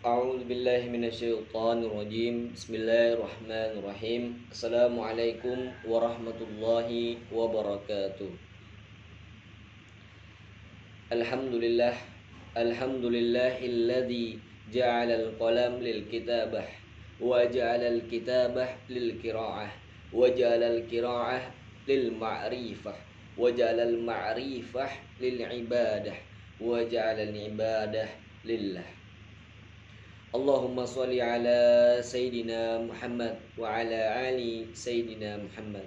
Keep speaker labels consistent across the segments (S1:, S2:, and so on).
S1: A'udzu billahi minasyaitonir rajim. Bismillahirrahmanirrahim. Assalamualaikum warahmatullahi wabarakatuh. Alhamdulillah. Alhamdulillahilladzi ja'alal qalam lil kitabah wa ja'alal kitabah lil qiraah wa ja'alal qiraah lil ma'rifah wa ja'alal ma'rifah lil ibadah wa ja'alal ibadah lillah. Allahumma sholli ala Sayyidina Muhammad wa ala ali Sayyidina Muhammad.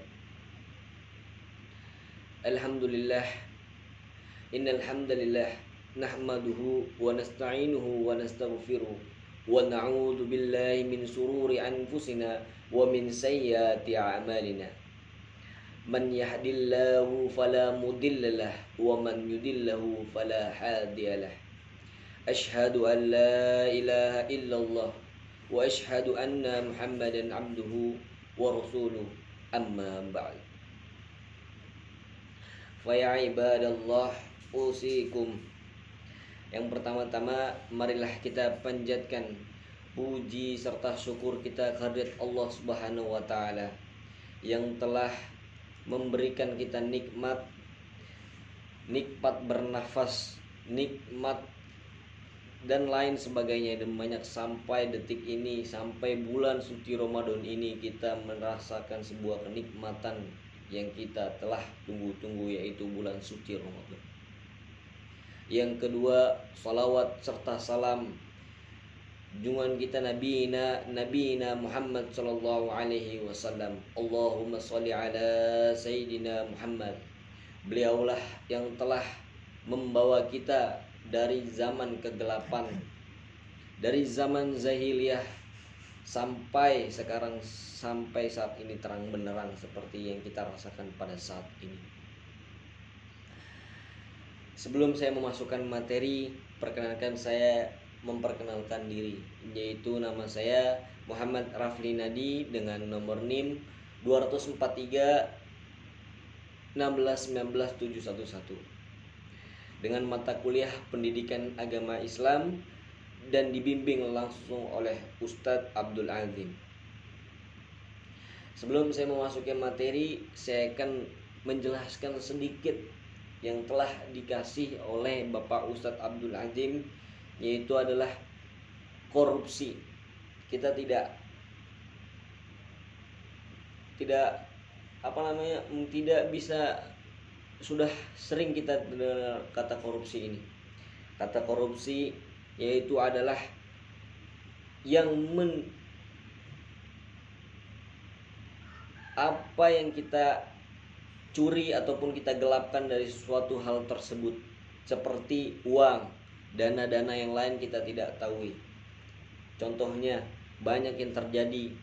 S1: Alhamdulillah. Innal hamdalillah nahmaduhu wa nasta'inuhu wa nastaghfiruh wa na'udzu billahi min shururi anfusina wa min sayyiati a'malina. Man yahdihillahu fala mudhillalah wa man yudhillahu fala hadiyalah. Ashhadu an la ilaha illallah wa ashhadu anna Muhammadan abduhu wa rasuluh, amma ba'd. Fa ya ibadallah usikum. Yang pertama-tama marilah kita panjatkan puji serta syukur kita kehadirat Allah Subhanahu wa taala yang telah memberikan kita nikmat bernafas, nikmat dan lain sebagainya, dan banyak sampai detik ini, sampai bulan suci Ramadan ini kita merasakan sebuah kenikmatan yang kita telah tunggu-tunggu, yaitu bulan suci Ramadan. Yang kedua, salawat serta salam junjungan kita Nabina Muhammad sallallahu alaihi wasallam. Allahumma sholli ala Sayyidina Muhammad. Beliaulah yang telah membawa kita dari zaman kegelapan, dari zaman jahiliyah sampai sekarang, sampai saat ini terang benderang seperti yang kita rasakan pada saat ini. Sebelum saya memasukkan materi, perkenalkan saya memperkenalkan diri, yaitu nama saya Muhammad Rafli Nadi dengan nomor NIM 243 1619711 dengan mata kuliah Pendidikan Agama Islam dan dibimbing langsung oleh Ustadz Abdul Azim. Sebelum saya memasuki materi, saya akan menjelaskan sedikit yang telah dikasih oleh Bapak Ustadz Abdul Azim, yaitu adalah korupsi. Kita tidak bisa, sudah sering kita dengar kata korupsi ini. Kata korupsi yaitu adalah yang apa yang kita curi ataupun kita gelapkan dari suatu hal tersebut, seperti uang, dana-dana yang lain kita tidak tahu. Contohnya banyak yang terjadi.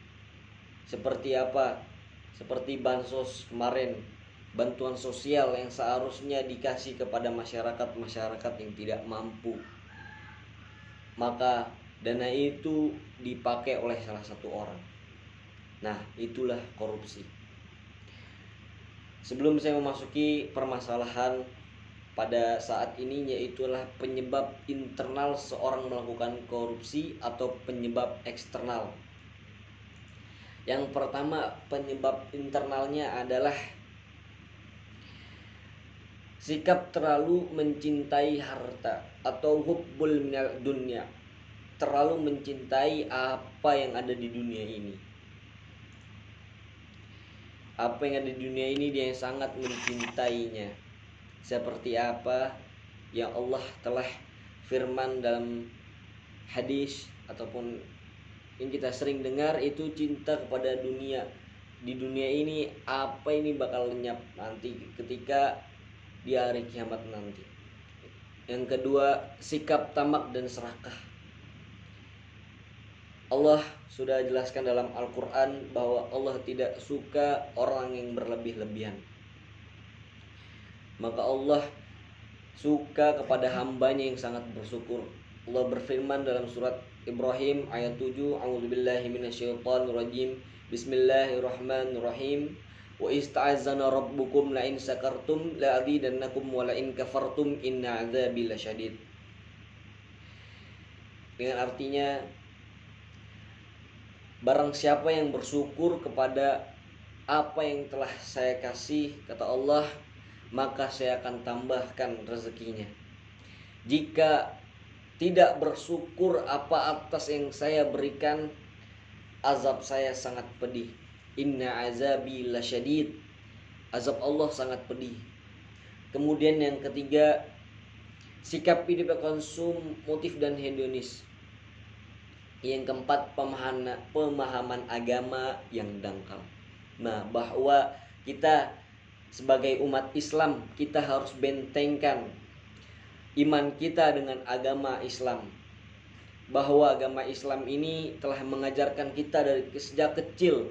S1: Seperti apa? Seperti bansos kemarin, bantuan sosial yang seharusnya dikasih kepada masyarakat yang tidak mampu, maka dana itu dipakai oleh salah satu orang. Nah, itulah korupsi. Sebelum saya memasuki permasalahan pada saat ini, yaitulah penyebab internal seorang melakukan korupsi atau penyebab eksternal. Yang pertama, penyebab internalnya adalah sikap terlalu mencintai harta atau hubbul minal dunya, terlalu mencintai apa yang ada di dunia ini. Apa yang ada di dunia ini dia yang sangat mencintainya. Seperti apa yang Allah telah firman dalam hadis ataupun yang kita sering dengar, itu cinta kepada dunia. Di dunia ini apa ini bakal lenyap nanti ketika di hari kiamat nanti. Yang kedua, sikap tamak dan serakah. Allah sudah jelaskan dalam Al-Quran bahwa Allah tidak suka orang yang berlebih-lebihan. Maka Allah suka kepada hambanya yang sangat bersyukur. Allah berfirman dalam surat Ibrahim ayat 7, A'udzubillahi minasyaitonirrajim. Bismillahirrahmanirrahim. Wa ista'azana rabbukum la in syakartum la azidannakum wa la in kafartum inna 'adzabi lasyadid. Dengan artinya, barang siapa yang bersyukur kepada apa yang telah saya kasih, kata Allah, maka saya akan tambahkan rezekinya. Jika tidak bersyukur apa atas yang saya berikan, azab saya sangat pedih. Inna azabi lasyadid. Azab Allah sangat pedih. Kemudian yang ketiga, sikap hidup konsum, motif dan hedonis. Yang keempat, pemahaman agama yang dangkal. Nah, bahwa kita sebagai umat Islam, kita harus bentengkan iman kita dengan agama Islam. Bahwa agama Islam ini telah mengajarkan kita dari sejak kecil.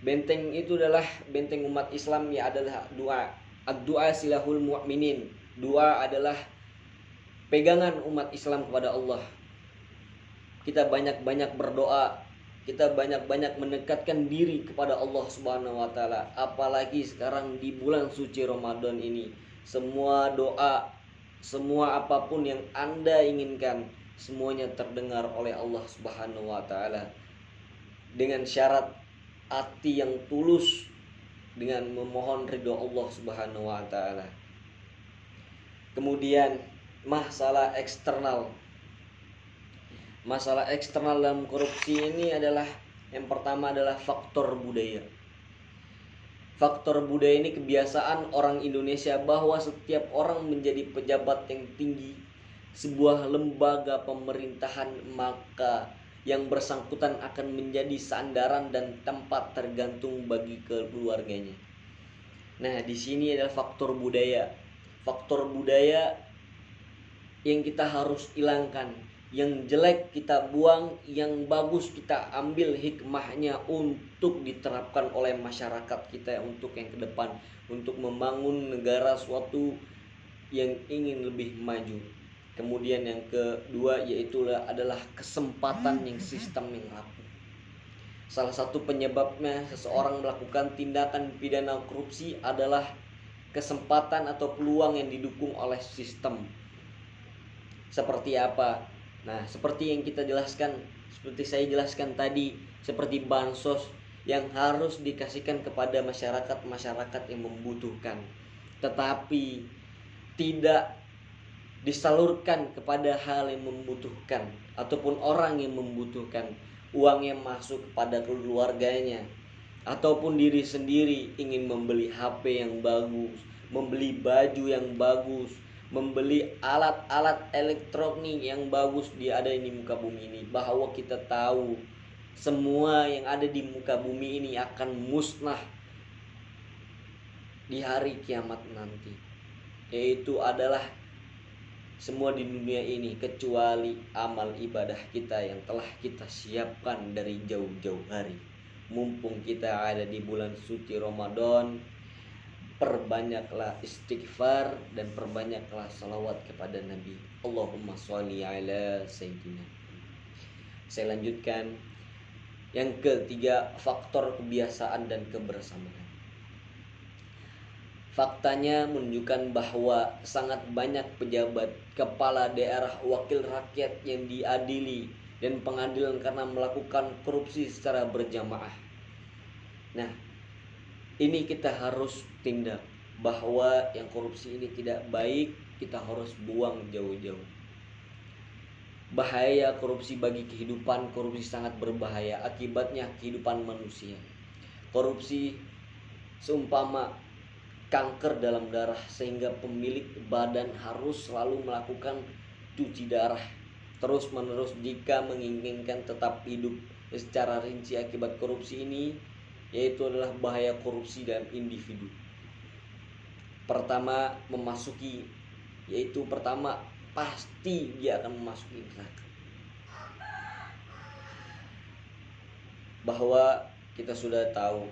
S1: Benteng itu adalah benteng umat Islam, ya adalah doa. Ad-du'a silahul mu'minin. Doa adalah pegangan umat Islam kepada Allah. Kita banyak-banyak berdoa, kita banyak-banyak mendekatkan diri kepada Allah Subhanahu wa taala. Apalagi sekarang di bulan suci Ramadan ini, semua doa, semua apapun yang Anda inginkan, semuanya terdengar oleh Allah Subhanahu wa taala. Dengan syarat hati yang tulus, dengan memohon ridho Allah Subhanahu wa taala. Kemudian masalah eksternal. Masalah eksternal dalam korupsi ini adalah, yang pertama adalah faktor budaya. Faktor budaya ini kebiasaan orang Indonesia bahwa setiap orang menjadi pejabat yang tinggi sebuah lembaga pemerintahan, maka yang bersangkutan akan menjadi sandaran dan tempat tergantung bagi keluarganya. Nah, di sini adalah faktor budaya. Faktor budaya yang kita harus hilangkan. Yang jelek kita buang, yang bagus kita ambil hikmahnya untuk diterapkan oleh masyarakat kita untuk yang ke depan, untuk membangun negara suatu yang ingin lebih maju. Kemudian yang kedua yaitu adalah kesempatan yang sistem yang rapuh. Salah satu penyebabnya seseorang melakukan tindakan pidana korupsi adalah kesempatan atau peluang yang didukung oleh sistem. Seperti apa? Nah, seperti yang kita jelaskan, seperti saya jelaskan tadi, seperti bansos yang harus dikasihkan kepada masyarakat yang membutuhkan, tetapi tidak disalurkan kepada hal yang membutuhkan ataupun orang yang membutuhkan. Uangnya masuk kepada keluarganya ataupun diri sendiri, ingin membeli HP yang bagus, membeli baju yang bagus, membeli alat-alat elektronik yang bagus ada di muka bumi ini. Bahwa kita tahu semua yang ada di muka bumi ini akan musnah di hari kiamat nanti, yaitu adalah semua di dunia ini kecuali amal ibadah kita yang telah kita siapkan dari jauh-jauh hari. Mumpung kita ada di bulan suci Ramadan, perbanyaklah istighfar dan perbanyaklah salawat kepada Nabi. Allahumma sholli ala sayyidina. Saya lanjutkan. Yang ketiga, faktor kebiasaan dan kebersamaan. Faktanya menunjukkan bahwa sangat banyak pejabat, kepala daerah, wakil rakyat yang diadili dan pengadilan karena melakukan korupsi secara berjamaah. Nah, ini kita harus tindak, bahwa yang korupsi ini tidak baik, kita harus buang jauh-jauh. Bahaya korupsi bagi kehidupan, korupsi sangat berbahaya, akibatnya kehidupan manusia. Korupsi seumpama kanker dalam darah, sehingga pemilik badan harus selalu melakukan cuci darah terus menerus jika menginginkan tetap hidup. Secara rinci akibat korupsi ini yaitu adalah bahaya korupsi dalam individu. Pertama, memasuki, yaitu pertama pasti dia akan memasuki neraka. Bahwa kita sudah tahu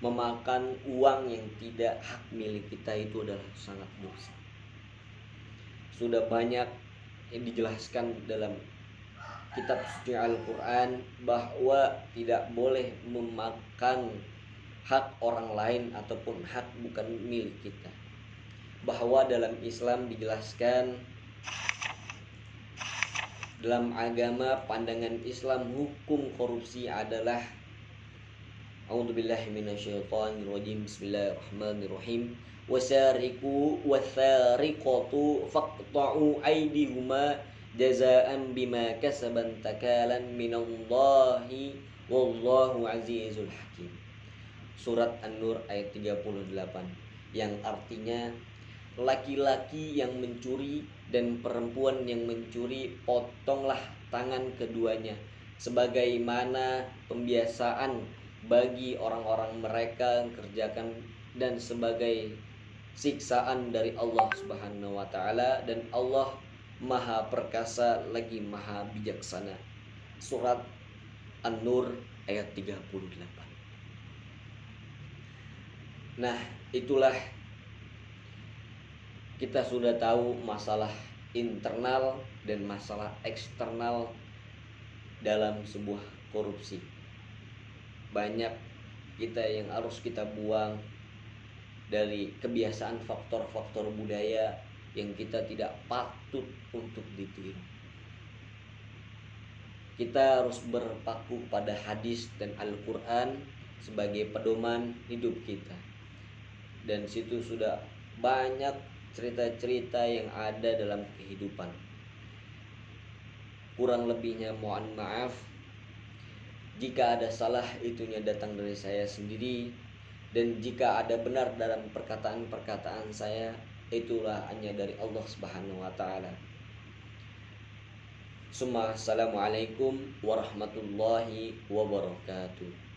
S1: memakan uang yang tidak hak milik kita itu adalah sangat dosa. Sudah banyak yang dijelaskan dalam kitab suci Al-Quran bahwa tidak boleh memakan hak orang lain ataupun hak bukan milik kita. bahwa dalam Islam dijelaskan, dalam agama pandangan Islam hukum korupsi adalah, a'udzubillahi minasyaitonirrajim, bismillahirrahmanirrahim, wasariqu wathariqatu faqta'u aydihuma jazaan bima kasaban takalan minallahi wallahu azizul hakim. Surat An-Nur ayat 38, yang artinya laki-laki yang mencuri dan perempuan yang mencuri, potonglah tangan keduanya, sebagaimana pembiasaan bagi orang-orang mereka yang kerjakan, dan sebagai siksaan dari Allah Subhanahu wa taala, dan Allah Maha Perkasa lagi Maha Bijaksana. Surat An-Nur ayat 38. Nah, itulah kita sudah tahu masalah internal dan masalah eksternal dalam sebuah korupsi. Banyak kita yang harus kita buang dari kebiasaan faktor-faktor budaya yang kita tidak patut untuk ditiru. Kita harus berpaku pada hadis dan Al-Quran sebagai pedoman hidup kita. Dan situ sudah banyak cerita-cerita yang ada dalam kehidupan. Kurang lebihnya mohon maaf. Jika ada salah, itunya datang dari saya sendiri, dan jika ada benar dalam perkataan-perkataan saya, itulah hanya dari Allah Subhanahu wa taala. Assalamualaikum warahmatullahi wabarakatuh.